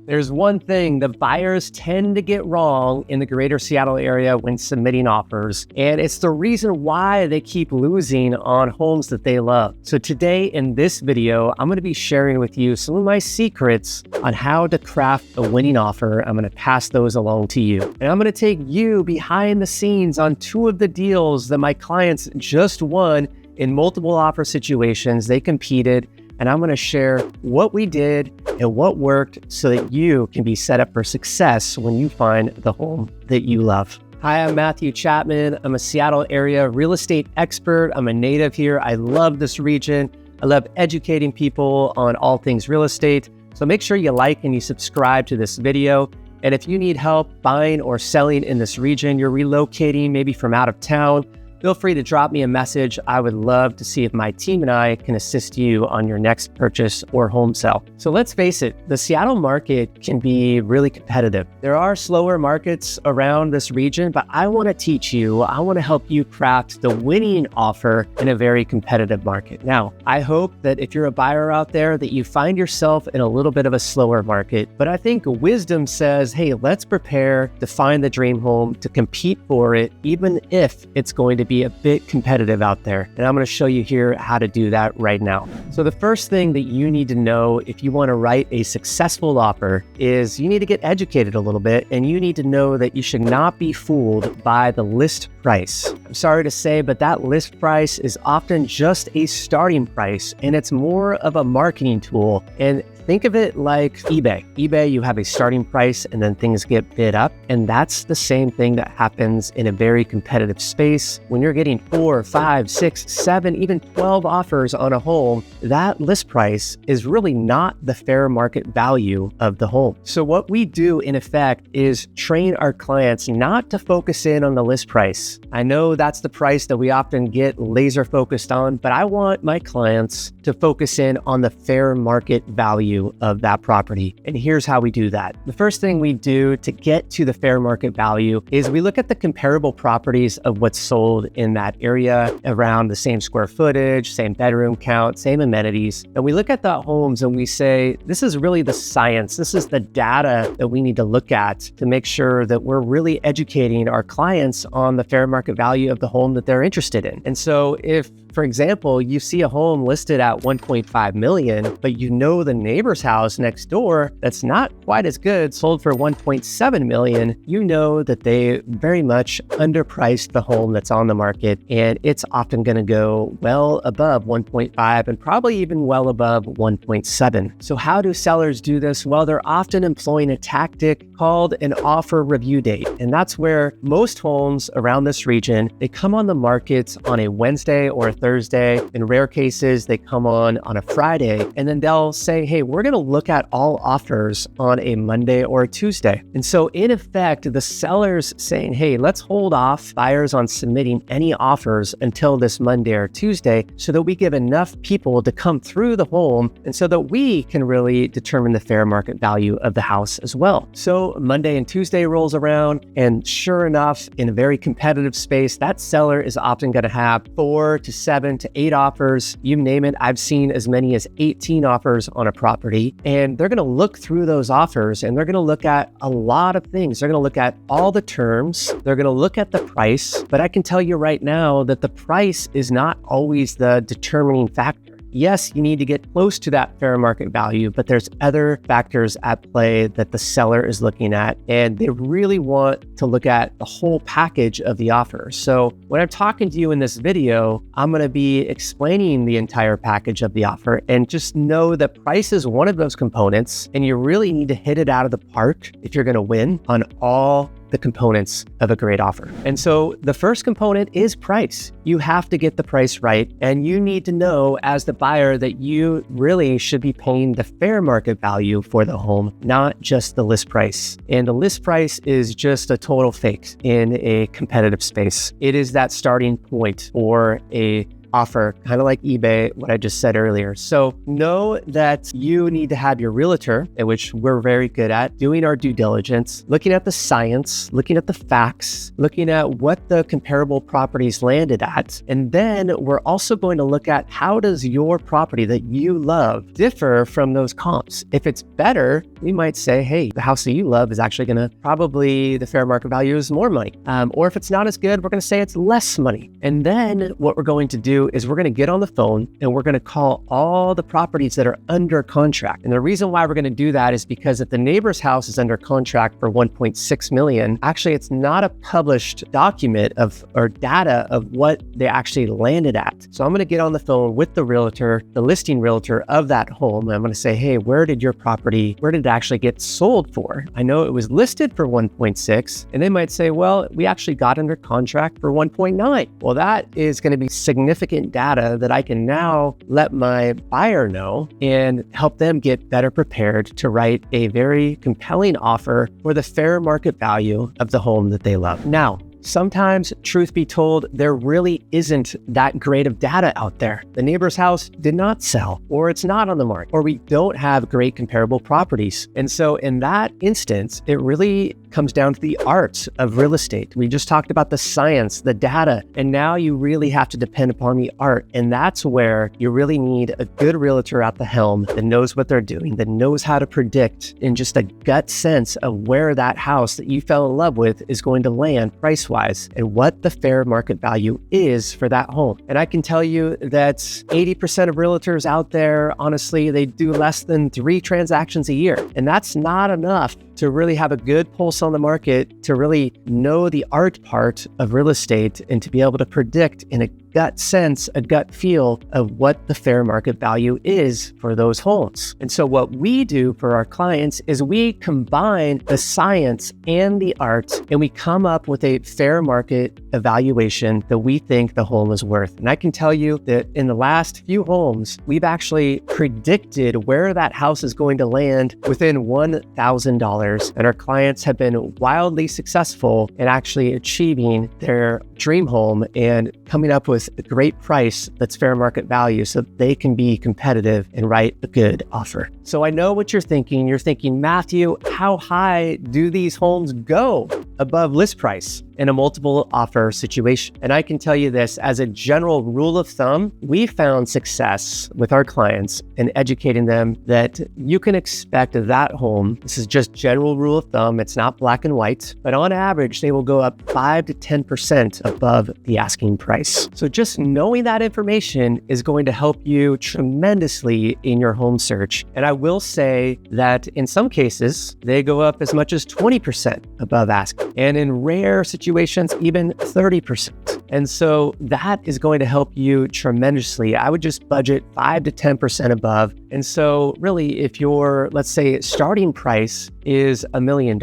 There's one thing the buyers tend to get wrong in the greater Seattle area when submitting offers, and it's the reason why they keep losing on homes that they love. So today in this video, I'm going to be sharing with you some of my secrets on how to craft a winning offer. I'm going to pass those along to you. And I'm going to take you behind the scenes on two of the deals that my clients just won in multiple offer situations. They competed, and I'm going to share what we did and what worked so that you can be set up for success when you find the home that you love. Hi, I'm Matthew Chapman. I'm a Seattle area real estate expert. I'm a native here. I love this region. I love educating people on all things real estate. So make sure you like and you subscribe to this video. And if you need help buying or selling in this region, you're relocating maybe from out of town, feel free to drop me a message. I would love to see if my team and I can assist you on your next purchase or home sale. So let's face it, the Seattle market can be really competitive. There are slower markets around this region, but I want to teach you, I want to help you craft the winning offer in a very competitive market. Now, I hope that if you're a buyer out there that you find yourself in a little bit of a slower market, but I think wisdom says, hey, let's prepare to find the dream home, to compete for it, even if it's going to be a bit competitive out there. And I'm going to show you here how to do that right now. So the first thing that you need to know if you want to write a successful offer is you need to get educated a little bit, and you need to know that you should not be fooled by the list price. I'm sorry to say, but that list price is often just a starting price, and it's more of a marketing tool. And think of it like eBay. eBay, you have a starting price and then things get bid up. And that's the same thing that happens in a very competitive space. When you're getting 4, 5, 6, 7, even 12 offers on a home, that list price is really not the fair market value of the home. So what we do in effect is train our clients not to focus in on the list price. I know that's the price that we often get laser focused on, but I want my clients to focus in on the fair market value of that property. And here's how we do that. The first thing we do to get to the fair market value is we look at the comparable properties of what's sold in that area around the same square footage, same bedroom count, same amenities. And we look at the homes and we say, this is really the science. This is the data that we need to look at to make sure that we're really educating our clients on the fair market value of the home that they're interested in. And so if, for example, you see a home listed at 1.5 million, but you know the neighbor's house next door that's not quite as good sold for 1.7 million, you know that they very much underpriced the home that's on the market, and it's often going to go well above 1.5 and probably even well above 1.7. So how do sellers do this? Well, they're often employing a tactic called an offer review date. And that's where most homes around this region, they come on the market on a Wednesday or a Thursday. In rare cases, they come on a Friday, and then they'll say, hey, we're going to look at all offers on a Monday or a Tuesday. And so in effect, the seller's saying, hey, let's hold off buyers on submitting any offers until this Monday or Tuesday so that we give enough people to come through the home and so that we can really determine the fair market value of the house as well. So Monday and Tuesday rolls around, and sure enough, in a very competitive space, that seller is often going to have 4 to 7 to 8 offers. You name it. I've seen as many as 18 offers on a property, and they're going to look through those offers and they're going to look at a lot of things. They're going to look at all the terms. They're going to look at the price, but I can tell you right now that the price is not always the determining factor. Yes, you need to get close to that fair market value, but there's other factors at play that the seller is looking at, and they really want to look at the whole package of the offer. So when I'm talking to you in this video, I'm going to be explaining the entire package of the offer, and just know that price is one of those components, and you really need to hit it out of the park if you're going to win on all the components of a great offer. And so the first component is price. You have to get the price right, and you need to know as the buyer that you really should be paying the fair market value for the home, not just the list price. And the list price is just a total fake in a competitive space. It is that starting point for a offer, kind of like eBay, what I just said earlier. So know that you need to have your realtor, at which we're very good at, doing our due diligence, looking at the science, looking at the facts, looking at what the comparable properties landed at. And then we're also going to look at how does your property that you love differ from those comps. If it's better, we might say, hey, the house that you love is actually going to probably the fair market value is more money. Or if it's not as good, we're going to say it's less money. And then what we're going to do is we're going to get on the phone and we're going to call all the properties that are under contract. And the reason why we're going to do that is because if the neighbor's house is under contract for 1.6 million, actually it's not a published document or data of what they actually landed at. So I'm going to get on the phone with the realtor, the listing realtor of that home. And I'm going to say, hey, where did it actually get sold for? I know it was listed for 1.6. And they might say, well, we actually got under contract for 1.9. Well, that is going to be significant data that I can now let my buyer know and help them get better prepared to write a very compelling offer for the fair market value of the home that they love. Now, sometimes, truth be told, there really isn't that great of data out there. The neighbor's house did not sell, or it's not on the market, or we don't have great comparable properties. And so in that instance, it really comes down to the art of real estate. We just talked about the science, the data, and now you really have to depend upon the art. And that's where you really need a good realtor at the helm that knows what they're doing, that knows how to predict in just a gut sense of where that house that you fell in love with is going to land price-wise and what the fair market value is for that home. And I can tell you that 80% of realtors out there, honestly, they do less than 3 transactions a year. And that's not enough to really have a good pulse on the market, to really know the art part of real estate and to be able to predict in a gut sense, a gut feel of what the fair market value is for those homes. And so what we do for our clients is we combine the science and the art, and we come up with a fair market evaluation that we think the home is worth. And I can tell you that in the last few homes, we've actually predicted where that house is going to land within $1,000. And our clients have been wildly successful in actually achieving their dream home and coming up with a great price that's fair market value so they can be competitive and write a good offer. So I know what you're thinking. You're thinking, Matthew, how high do these homes go above list price in a multiple offer situation? And I can tell you this, as a general rule of thumb, we found success with our clients in educating them that you can expect that home, this is just general rule of thumb, it's not black and white, but on average, they will go up 5 to 10% above the asking price. So just knowing that information is going to help you tremendously in your home search. And I will say that in some cases, they go up as much as 20% above asking. And in rare situations, even 30%. And so that is going to help you tremendously. I would just budget 5 to 10% above. And so really, if your, let's say, starting price is $1 million,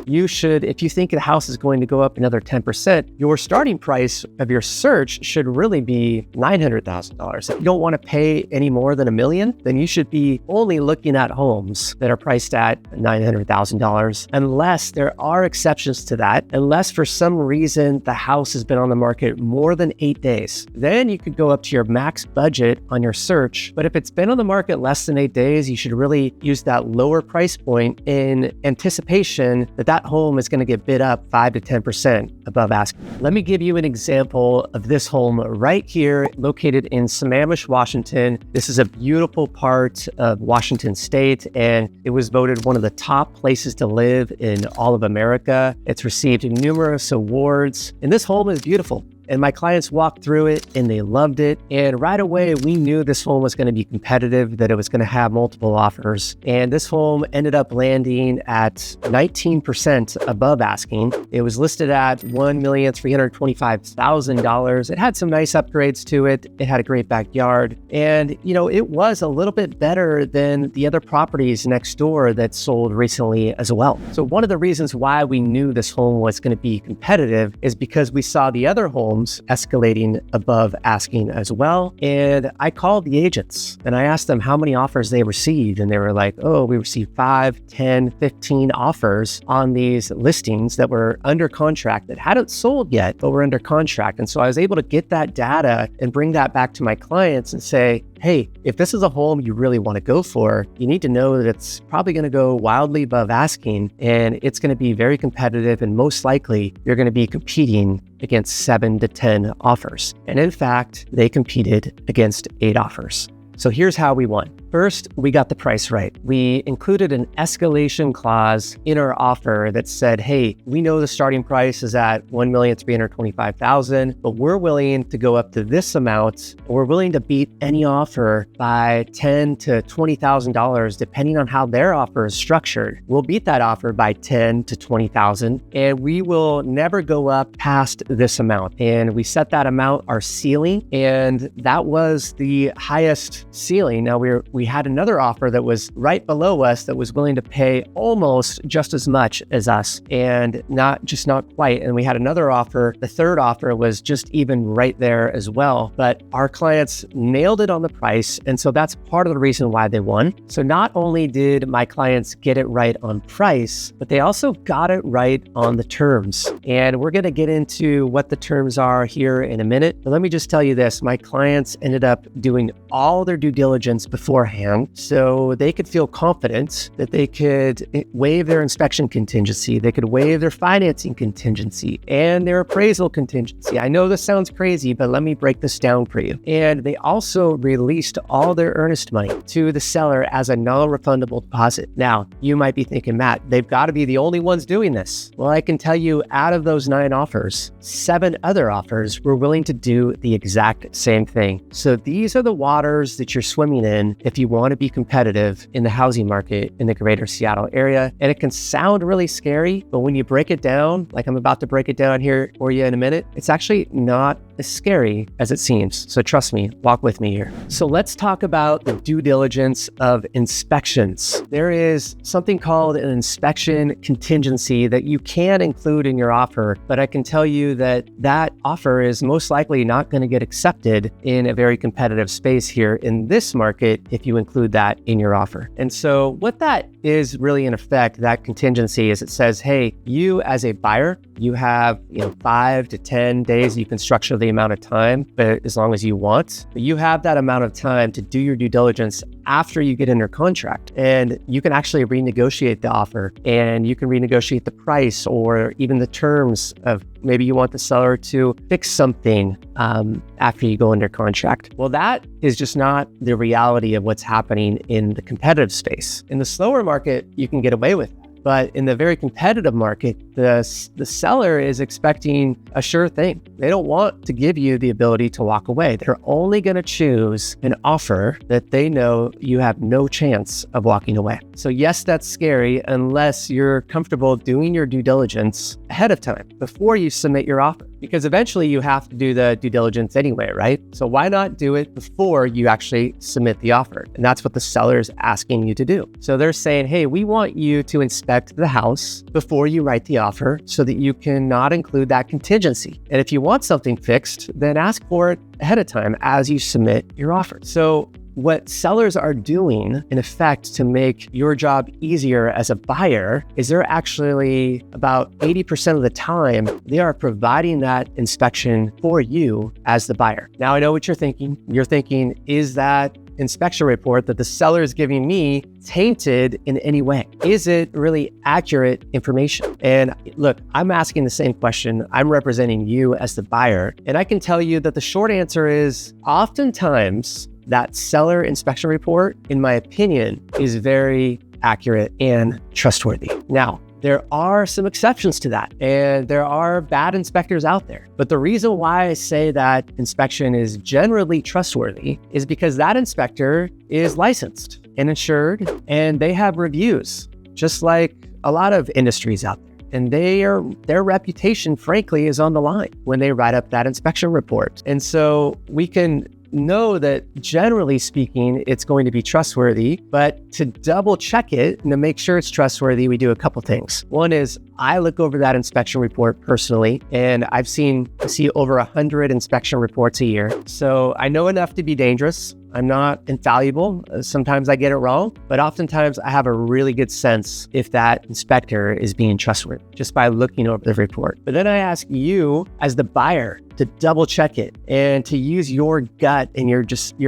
you should, if you think the house is going to go up another 10%, your starting price of your search should really be $900,000. If you don't want to pay any more than $1 million, then you should be only looking at homes that are priced at $900,000, unless there are exceptions to that, unless for some reason the house has been on the market more than 8 days. Then you could go up to your max budget on your search. But if it's been on the market less than 8 days, you should really use that lower price point in anticipation that that home is going to get bid up 5 to 10% above asking. Let me give you an example of this home right here, located in Sammamish, Washington. This is a beautiful part of Washington State, and it was voted one of the top places to live in all of America. It's received numerous awards, and this home is beautiful. And my clients walked through it and they loved it. And right away, we knew this home was going to be competitive, that it was going to have multiple offers. And this home ended up landing at 19% above asking. It was listed at $1,325,000. It had some nice upgrades to it. It had a great backyard. And, you know, it was a little bit better than the other properties next door that sold recently as well. So one of the reasons why we knew this home was going to be competitive is because we saw the other homes homes escalating above asking as well. And I called the agents and I asked them how many offers they received. And they were like, oh, we received 5, 10, 15 offers on these listings that were under contract that hadn't sold yet, but were under contract. And so I was able to get that data and bring that back to my clients and say, hey, if this is a home you really want to go for, you need to know that it's probably going to go wildly above asking, and it's going to be very competitive, and most likely you're going to be competing against 7 to 10 offers. And in fact, they competed against 8 offers. So here's how we won. First, we got the price right. We included an escalation clause in our offer that said, hey, we know the starting price is at $1,325,000, but we're willing to go up to this amount. We're willing to beat any offer by $10,000 to $20,000, depending on how their offer is structured. We'll beat that offer by $10,000 to $20,000, and we will never go up past this amount. And we set that amount our ceiling, and that was the highest ceiling. Now we had another offer that was right below us that was willing to pay almost just as much as us, and not quite. And we had another offer. The third offer was just even right there as well. But our clients nailed it on the price. And so that's part of the reason why they won. So not only did my clients get it right on price, but they also got it right on the terms. And we're going to get into what the terms are here in a minute. But let me just tell you this. My clients ended up doing all their due diligence beforehand, so they could feel confident that they could waive their inspection contingency, they could waive their financing contingency, and their appraisal contingency. I know this sounds crazy, but let me break this down for you. And they also released all their earnest money to the seller as a non-refundable deposit. Now, you might be thinking, Matt, they've got to be the only ones doing this. Well, I can tell you, out of those 9 offers, 7 other offers were willing to do the exact same thing. So these are the waters that you're swimming in if you want to be competitive in the housing market in the greater Seattle area. And it can sound really scary, but when you break it down, like I'm about to break it down here for you in a minute, it's actually not as scary as it seems. So trust me, walk with me here. So let's talk about the due diligence of inspections. There is something called an inspection contingency that you can include in your offer, but I can tell you that that offer is most likely not going to get accepted in a very competitive space here in this market if you include that in your offer. And so what that is really in effect, that contingency, is it says, hey, you as a buyer, you have 5 to 10 days you can structure the amount of time, but as long as you want, but you have that amount of time to do your due diligence after you get under contract. And you can actually renegotiate the offer, and you can renegotiate the price or even the terms of maybe you want the seller to fix something after you go under contract. Well, that is just not the reality of what's happening in the competitive space. In the slower market, you can get away with it. But in the very competitive market, the seller is expecting a sure thing. They don't want to give you the ability to walk away. They're only going to choose an offer that they know you have no chance of walking away. So yes, that's scary unless you're comfortable doing your due diligence ahead of time before you submit your offer, because eventually you have to do the due diligence anyway, right? So why not do it before you actually submit the offer? And that's what the seller is asking you to do. So they're saying, hey, we want you to inspect the house before you write the offer so that you can not include that contingency. And if you want something fixed, then ask for it ahead of time as you submit your offer. So what sellers are doing, in effect, to make your job easier as a buyer is they're actually about 80% of the time, they are providing that inspection for you as the buyer. Now, I know what you're thinking. You're thinking, is that inspection report that the seller is giving me tainted in any way? Is it really accurate information? And look, I'm asking the same question. I'm representing you as the buyer. And I can tell you that the short answer is oftentimes that seller inspection report, in my opinion, is very accurate and trustworthy. Now, there are some exceptions to that, and there are bad inspectors out there. But the reason why I say that inspection is generally trustworthy is because that inspector is licensed and insured, and they have reviews, just like a lot of industries out there. And their reputation, frankly, is on the line when they write up that inspection report. And so we can know that generally speaking, it's going to be trustworthy, but to double check it and to make sure it's trustworthy, we do a couple things. One is I look over that inspection report personally, and I see over 100 inspection reports a year. So I know enough to be dangerous. I'm not infallible. Sometimes I get it wrong, but oftentimes I have a really good sense if that inspector is being trustworthy just by looking over the report. But then I ask you as the buyer to double check it and to use your gut and your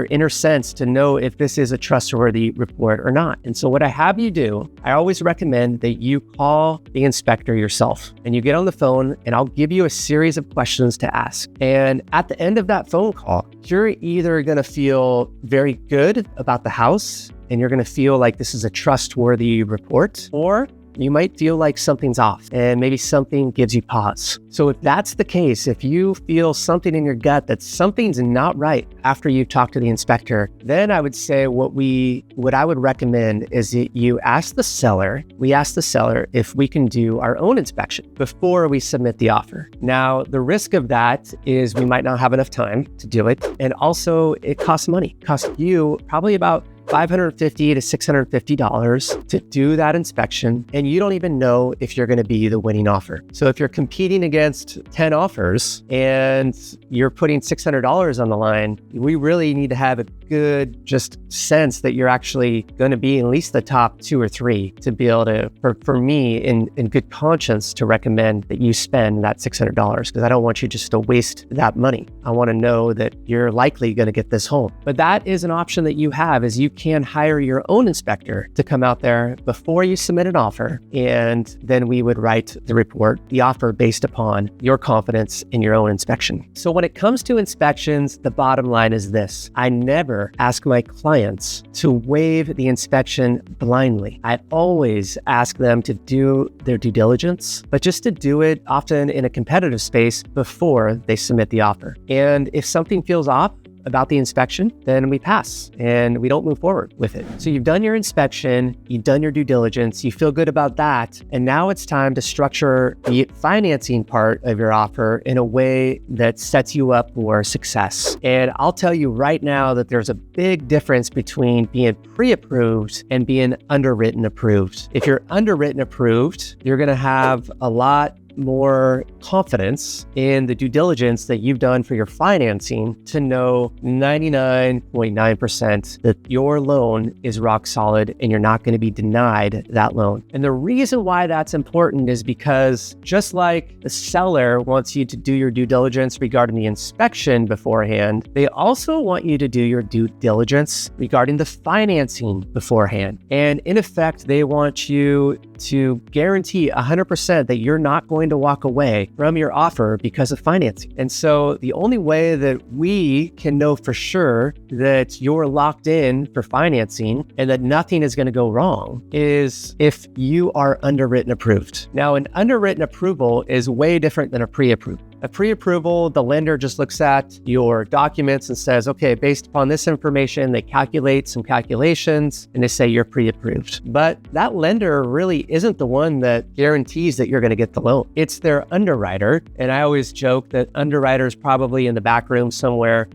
inner sense to know if this is a trustworthy report or not. And so what I have you do, I always recommend that you call the inspector yourself and you get on the phone and I'll give you a series of questions to ask. And at the end of that phone call, you're either going to feel very good about the house and you're going to feel like this is a trustworthy report, or you might feel like something's off and maybe something gives you pause. So if that's the case, if you feel something in your gut that something's not right after you talk to the inspector, then I would say what I would recommend is that we ask the seller if we can do our own inspection before we submit the offer. Now, the risk of that is we might not have enough time to do it. And also it costs money. It costs you probably about $550 to $650 to do that inspection, and you don't even know if you're going to be the winning offer. So if you're competing against 10 offers and you're putting $600 on the line, we really need to have a good just sense that you're actually going to be at least the top 2 or 3 to be able to, for me, in good conscience, to recommend that you spend that $600, because I don't want you just to waste that money. I want to know that you're likely going to get this home. But that is an option that you have, is you can hire your own inspector to come out there before you submit an offer, and then we would write the offer based upon your confidence in your own inspection. So when it comes to inspections, the bottom line is this: I never ask my clients to waive the inspection blindly. I always ask them to do their due diligence, but just to do it often in a competitive space before they submit the offer. And if something feels off about the inspection, then we pass and we don't move forward with it. So you've done your inspection, you've done your due diligence, you feel good about that, and now it's time to structure the financing part of your offer in a way that sets you up for success. And I'll tell you right now that there's a big difference between being pre-approved and being underwritten approved. If you're underwritten approved, you're gonna have a lot more confidence in the due diligence that you've done for your financing to know 99.9% that your loan is rock solid and you're not going to be denied that loan. And the reason why that's important is because just like the seller wants you to do your due diligence regarding the inspection beforehand, they also want you to do your due diligence regarding the financing beforehand. And in effect, they want you to guarantee 100% that you're not going to walk away from your offer because of financing. And so the only way that we can know for sure that you're locked in for financing and that nothing is going to go wrong is if you are underwritten approved. Now, an underwritten approval is way different than a pre-approval. A pre-approval, the lender just looks at your documents and says, okay, based upon this information, they calculate some calculations and they say you're pre-approved. But that lender really isn't the one that guarantees that you're going to get the loan. It's their underwriter. And I always joke that underwriter's probably in the back room somewhere,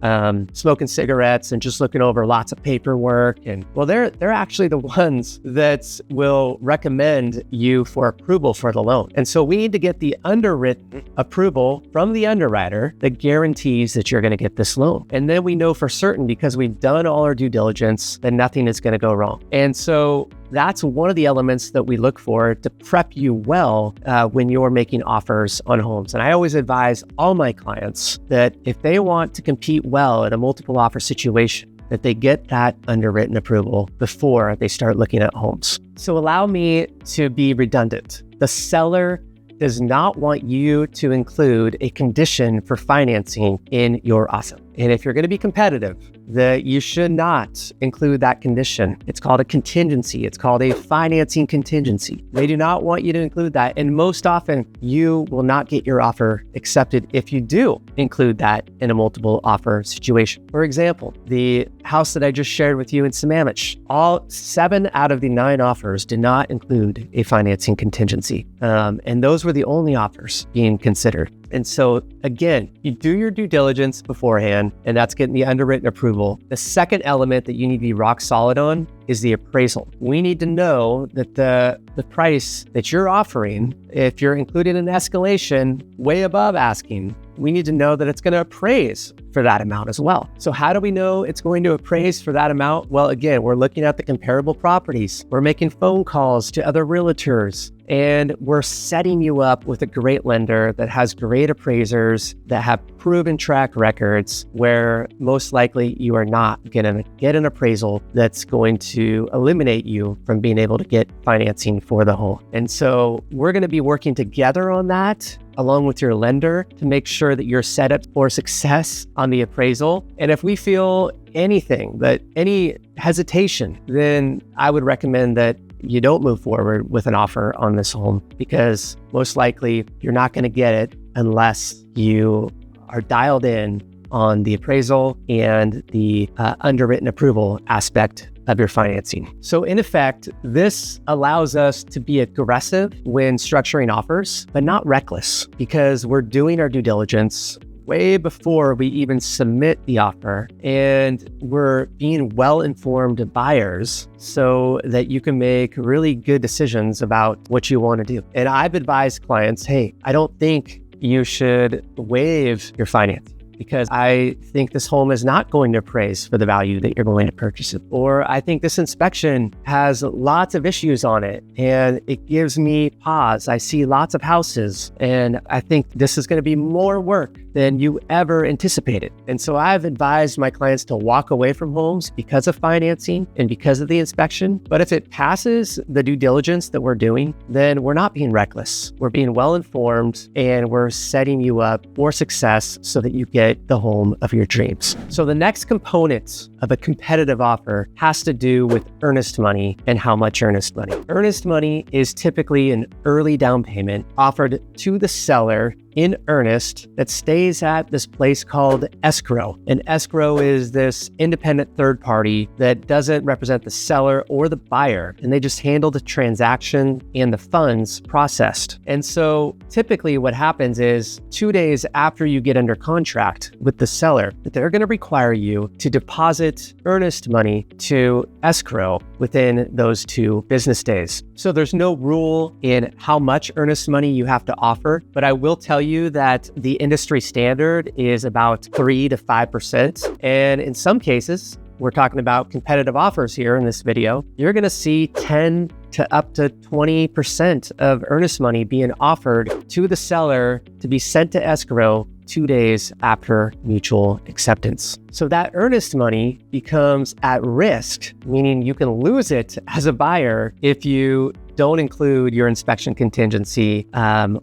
smoking cigarettes and just looking over lots of paperwork. And well, they're actually the ones that will recommend you for approval for the loan. And so we need to get the underwritten approval from the underwriter that guarantees that you're going to get this loan. And then we know for certain, because we've done all our due diligence, that nothing is going to go wrong. And so that's one of the elements that we look for to prep you well when you're making offers on homes. And I always advise all my clients that if they want to compete well in a multiple offer situation, that they get that underwritten approval before they start looking at homes. So allow me to be redundant. The seller does not want you to include a condition for financing in your offer. And if you're going to be competitive, that you should not include that condition. It's called a contingency. It's called a financing contingency. They do not want you to include that. And most often you will not get your offer accepted if you do include that in a multiple offer situation. For example, the house that I just shared with you in Sammamish, all 7 out of the 9 offers did not include a financing contingency. And those were the only offers being considered. And so again, you do your due diligence beforehand, and that's getting the underwritten approval. The second element that you need to be rock solid on is the appraisal. We need to know that the price that you're offering, if you're including an escalation way above asking, we need to know that it's going to appraise for that amount as well. So how do we know it's going to appraise for that amount? Well, again, we're looking at the comparable properties. We're making phone calls to other realtors, and we're setting you up with a great lender that has great appraisers that have proven track records, where most likely you are not going to get an appraisal that's going to eliminate you from being able to get financing for the home. And so we're going to be working together on that, along with your lender, to make sure that you're set up for success on the appraisal. And if we feel any hesitation, then I would recommend that you don't move forward with an offer on this home, because most likely you're not going to get it unless you are dialed in on the appraisal and the underwritten approval aspect of your financing. So in effect, this allows us to be aggressive when structuring offers, but not reckless, because we're doing our due diligence way before we even submit the offer, and we're being well-informed buyers so that you can make really good decisions about what you want to do. And I've advised clients, hey, I don't think you should waive your financing, because I think this home is not going to appraise for the value that you're going to purchase it. Or I think this inspection has lots of issues on it and it gives me pause. I see lots of houses and I think this is going to be more work than you ever anticipated. And so I've advised my clients to walk away from homes because of financing and because of the inspection. But if it passes the due diligence that we're doing, then we're not being reckless. We're being well-informed and we're setting you up for success so that you get the home of your dreams. So the next component of a competitive offer has to do with earnest money and how much earnest money. Earnest money is typically an early down payment offered to the seller in earnest that stays at this place called escrow. And escrow is this independent third party that doesn't represent the seller or the buyer, and they just handle the transaction and the funds processed. And so typically what happens is 2 days after you get under contract with the seller, that they're going to require you to deposit earnest money to escrow within those 2 business days. So there's no rule in how much earnest money you have to offer, but I will tell you that the industry standard is about 3 to 5%. And in some cases, we're talking about competitive offers here in this video, you're going to see 10 to up to 20% of earnest money being offered to the seller to be sent to escrow 2 days after mutual acceptance. So that earnest money becomes at risk, meaning you can lose it as a buyer if you don't include your inspection contingency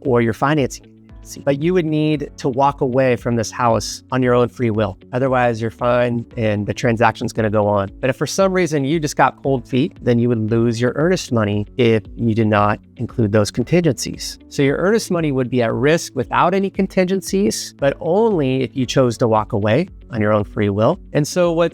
or your financing contingency. But you would need to walk away from this house on your own free will. Otherwise, you're fine and the transaction's going to go on. But if for some reason you just got cold feet, then you would lose your earnest money if you did not include those contingencies. So your earnest money would be at risk without any contingencies, but only if you chose to walk away on your own free will. And so what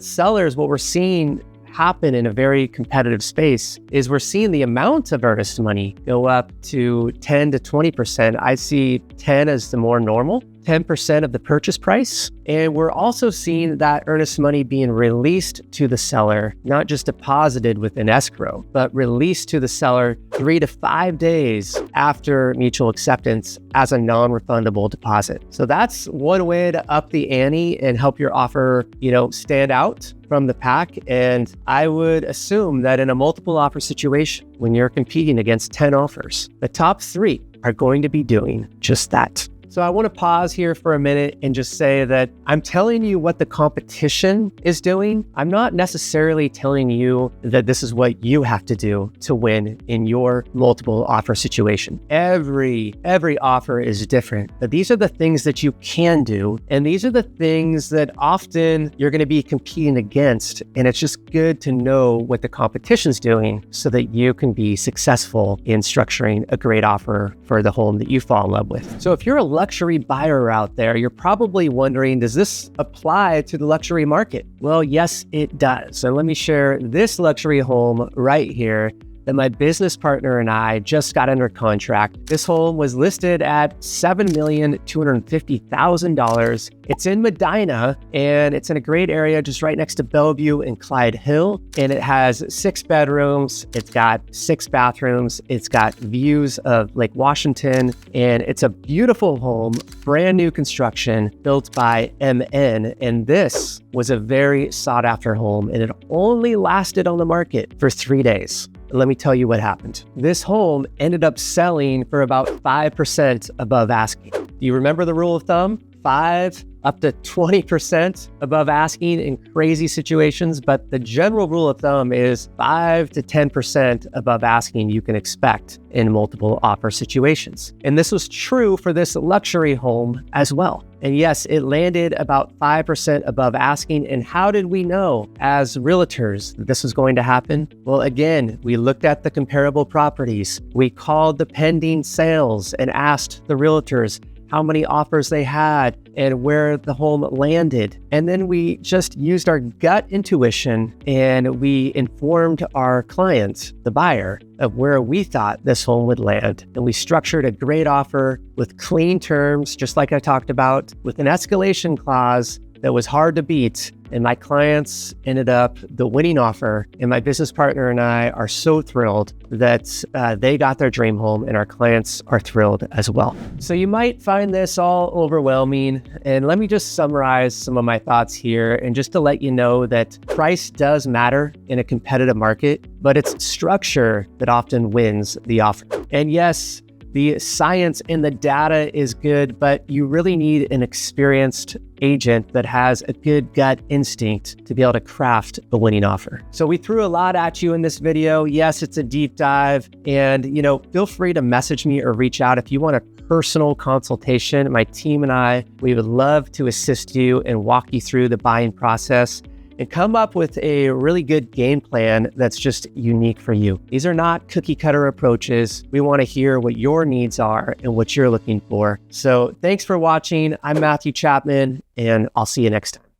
we're seeing happen in a very competitive space is we're seeing the amount of earnest money go up to 10 to 20%. I see 10 as the more normal, 10% of the purchase price. And we're also seeing that earnest money being released to the seller, not just deposited within escrow, but released to the seller 3 to 5 days after mutual acceptance as a non-refundable deposit. So that's one way to up the ante and help your offer, stand out from the pack. And I would assume that in a multiple offer situation, when you're competing against 10 offers, the top 3 are going to be doing just that. So I want to pause here for a minute and just say that I'm telling you what the competition is doing. I'm not necessarily telling you that this is what you have to do to win in your multiple offer situation. Every offer is different, but these are the things that you can do. And these are the things that often you're going to be competing against. And it's just good to know what the competition's doing so that you can be successful in structuring a great offer for the home that you fall in love with. So if you're a luxury buyer out there, you're probably wondering, does this apply to the luxury market? Well, yes, it does. So let me share this luxury home right here. that my business partner and I just got under contract. This home was listed at $7,250,000. It's in Medina, and it's in a great area just right next to Bellevue and Clyde Hill. And it has 6 bedrooms. It's got 6 bathrooms. It's got views of Lake Washington, and it's a beautiful home, brand new construction built by MN. And this was a very sought after home, and it only lasted on the market for 3 days. Let me tell you what happened. This home ended up selling for about 5% above asking. Do you remember the rule of thumb? 5 up to 20% above asking in crazy situations, but the general rule of thumb is 5 to 10% above asking you can expect in multiple offer situations. And this was true for this luxury home as well. And yes, it landed about 5% above asking. And how did we know as realtors that this was going to happen? Well, again, we looked at the comparable properties. We called the pending sales and asked the realtors how many offers they had and where the home landed. And then we just used our gut intuition and we informed our client, the buyer, of where we thought this home would land. And we structured a great offer with clean terms, just like I talked about, with an escalation clause that was hard to beat. And my clients ended up the winning offer. And my business partner and I are so thrilled that they got their dream home, and our clients are thrilled as well. So you might find this all overwhelming. And let me just summarize some of my thoughts here. And just to let you know that price does matter in a competitive market, but it's structure that often wins the offer. And yes, the science and the data is good, but you really need an experienced agent that has a good gut instinct to be able to craft a winning offer. So we threw a lot at you in this video. Yes, it's a deep dive, and feel free to message me or reach out if you want a personal consultation. My team and I, we would love to assist you and walk you through the buying process and come up with a really good game plan that's just unique for you. These are not cookie cutter approaches. We want to hear what your needs are and what you're looking for. So thanks for watching. I'm Matthew Chapman, and I'll see you next time.